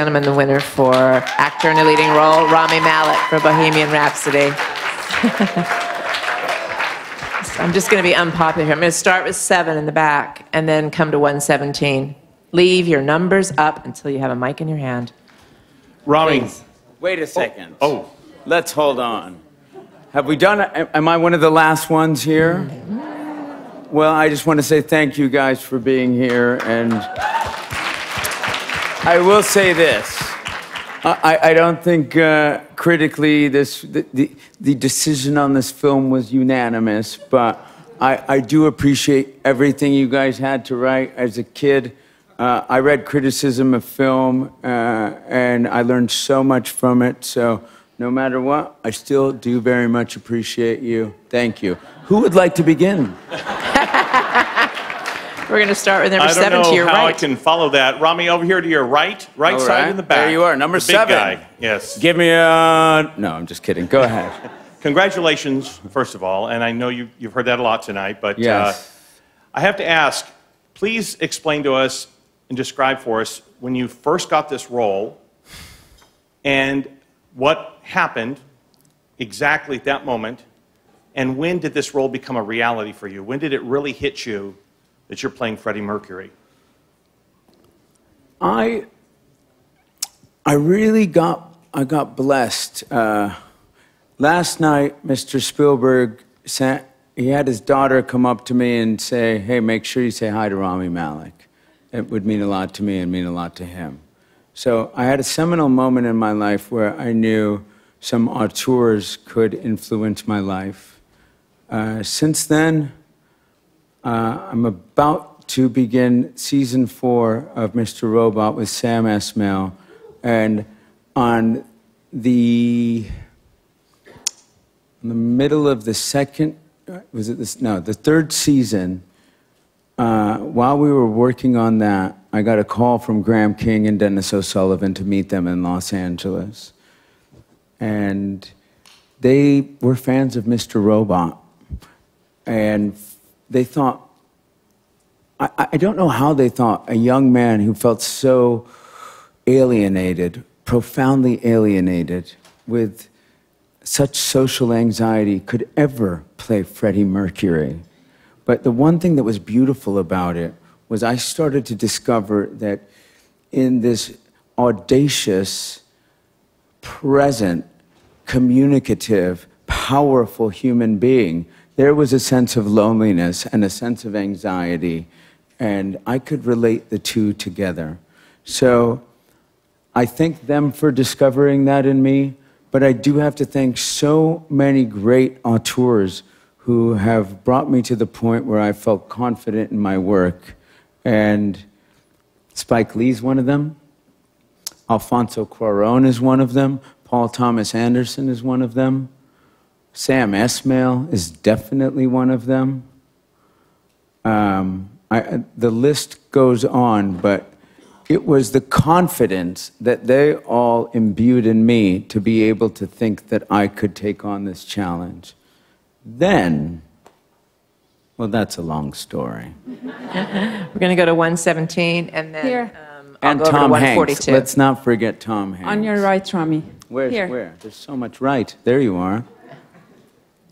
Gentlemen, the winner for actor in a leading role, Rami Malek for Bohemian Rhapsody. I'm just going to be unpopular here. I'm going to start with 7 in the back and then come to 117. Leave your numbers up until you have a mic in your hand. Rami. Please. Wait a second. Oh. Let's hold on. Have we done it? Am I one of the last ones here? Well, I just want to say thank you guys for being here, and I will say this. I don't think critically the decision on this film was unanimous, but I do appreciate everything you guys had to write. As a kid, I read criticism of film, and I learned so much from it, so no matter what, I still do very much appreciate you. Thank you. Who would like to begin? We're going to start with number 7 to your right. I don't know how I can follow that. Rami, over here to your right side in the back. There you are, number 7. Big guy, yes. Give me a... No, I'm just kidding. Go ahead. Congratulations, first of all, and I know you've heard that a lot tonight, but yes. I have to ask, please explain to us and describe for us when you first got this role and what happened exactly at that moment, and when did this role become a reality for you? When did it really hit you that you're playing Freddie Mercury? I got blessed. Last night, Mr. Spielberg he had his daughter come up to me and say, "Hey, make sure you say hi to Rami Malek." It would mean a lot to me and mean a lot to him. So I had a seminal moment in my life where I knew some auteurs could influence my life. Since then, I'm about to begin season 4 of Mr. Robot with Sam Esmail, and on the middle of the second, the third season, while we were working on that, I got a call from Graham King and Dennis O'Sullivan to meet them in Los Angeles. And they were fans of Mr. Robot. And they thought, I don't know how they thought a young man who felt so alienated, profoundly alienated, with such social anxiety could ever play Freddie Mercury. But the one thing that was beautiful about it was I started to discover that in this audacious, present, communicative, powerful human being, there was a sense of loneliness and a sense of anxiety, and I could relate the two together. So I thank them for discovering that in me, but I do have to thank so many great auteurs who have brought me to the point where I felt confident in my work. And Spike Lee's one of them. Alfonso Cuarón is one of them. Paul Thomas Anderson is one of them. Sam Esmail is definitely one of them. The list goes on, but it was the confidence that they all imbued in me to be able to think that I could take on this challenge. Then, well, that's a long story. We're going to go to 117 and then Here. I'll go Tom over to 142. Hanks. Let's not forget Tom Hanks. On your right, Rami. Where? There's so much right. There you are.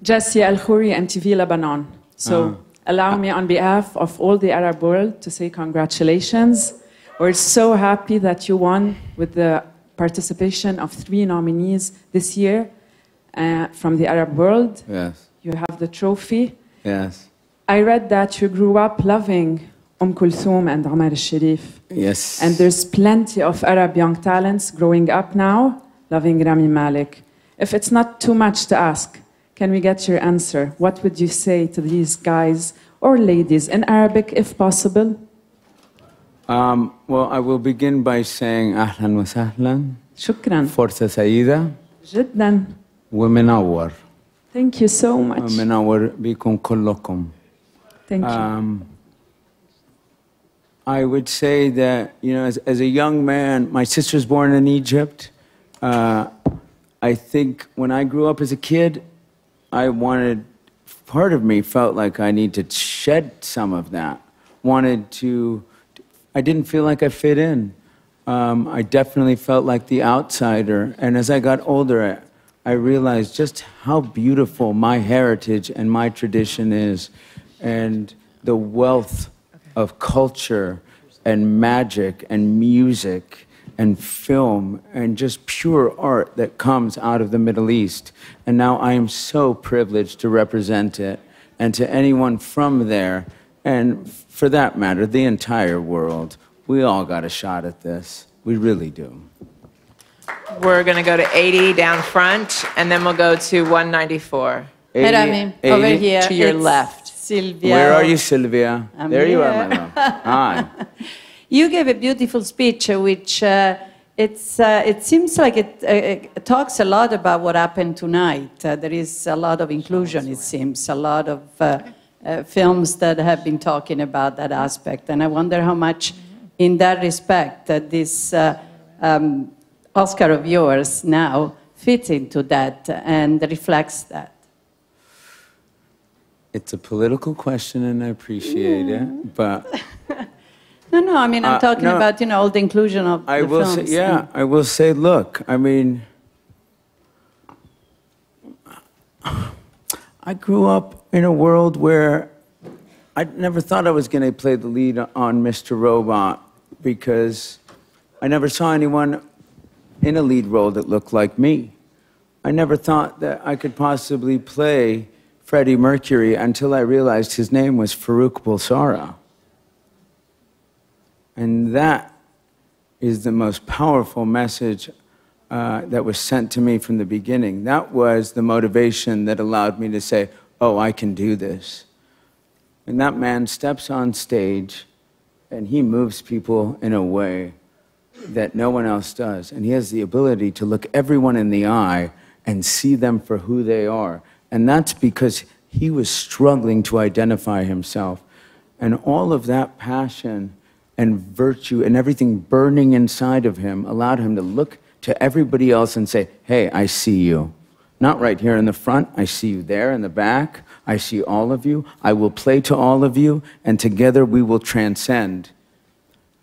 Jessie Al-Khouri, MTV Lebanon. So allow me on behalf of all the Arab world to say congratulations. We're so happy that you won with the participation of 3 nominees this year from the Arab world. Yes. You have the trophy. Yes. I read that you grew up loving Kulthum and Omar al-Sharif. Yes. And there's plenty of Arab young talents growing up now loving Rami Malek. If it's not too much to ask, can we get your answer? What would you say to these guys or ladies in Arabic, if possible? Well, I will begin by saying أهلا وسهلا. شكرا. فرصة سعيدة. جدا. ومنور. Thank you so much. ومنور بكم كلكم. Thank you. I would say that, you know, as a young man, my sister's born in Egypt. I think when I grew up as a kid, part of me felt like I need to shed some of that. I didn't feel like I fit in. I definitely felt like the outsider. And as I got older, I realized just how beautiful my heritage and my tradition is, and the wealth of culture and magic and music and film and just pure art that comes out of the Middle East. And now I am so privileged to represent it, and to anyone from there, and for that matter, the entire world. We all got a shot at this. We really do. We're going to go to 80 down front, and then we'll go to 194. Hey, Rami, over here. To your it's left. Sylvia. Where are you, Sylvia? I'm there you are, here. my love. Hi. You gave a beautiful speech, which it seems like it talks a lot about what happened tonight. There is a lot of inclusion, it seems, a lot of films that have been talking about that aspect. And I wonder how much, in that respect, this Oscar of yours now fits into that and reflects that. It's a political question, and I appreciate it, but... No, I mean, I'm talking no, about, all the inclusion of I the will films. say, yeah, I will say, look, I mean, I grew up in a world where I never thought I was going to play the lead on Mr. Robot, because I never saw anyone in a lead role that looked like me. I never thought that I could possibly play Freddie Mercury until I realized his name was Farouk Bulsara. And that is the most powerful message that was sent to me from the beginning. That was the motivation that allowed me to say, oh, I can do this. And that man steps on stage, and he moves people in a way that no one else does. And he has the ability to look everyone in the eye and see them for who they are. And that's because he was struggling to identify himself. And all of that passion and virtue and everything burning inside of him allowed him to look to everybody else and say, hey, I see you. Not right here in the front, I see you there in the back, I see all of you, I will play to all of you, and together we will transcend.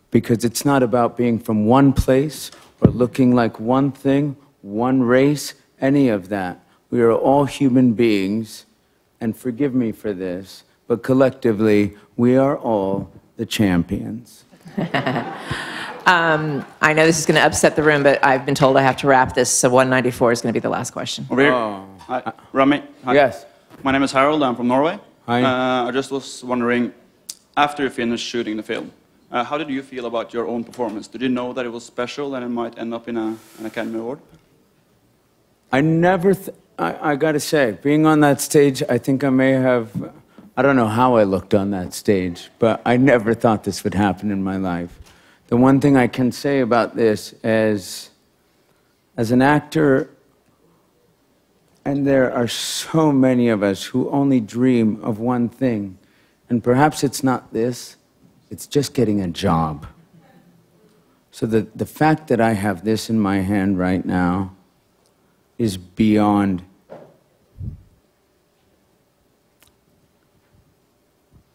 Because it's not about being from one place or looking like one thing, one race, any of that. We are all human beings, and forgive me for this, but collectively, we are all the champions. I know this is going to upset the room, but I've been told I have to wrap this, so 194 is going to be the last question. Over here. Oh. Hi. Rami. Hi. Yes. My name is Harold. I'm from Norway. Hi. I just was wondering, after you finished shooting the film, how did you feel about your own performance? Did you know that it was special and it might end up in an Academy Award? I never, I gotta say, being on that stage, I think I may have, I don't know how I looked on that stage, but I never thought this would happen in my life. The one thing I can say about this is, as an actor, and there are so many of us who only dream of one thing, and perhaps it's not this, it's just getting a job. So the fact that I have this in my hand right now is beyond,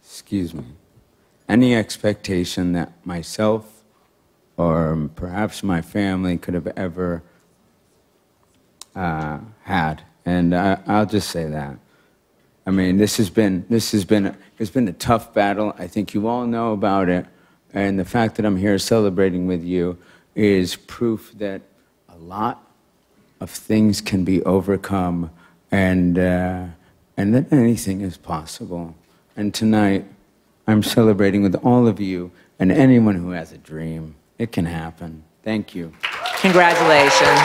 excuse me, any expectation that myself or perhaps my family could have ever had. And I'll just say that. I mean, it's been a tough battle. I think you all know about it. And the fact that I'm here celebrating with you is proof that a lot of things can be overcome, and that anything is possible. And tonight, I'm celebrating with all of you and anyone who has a dream. It can happen. Thank you. Congratulations.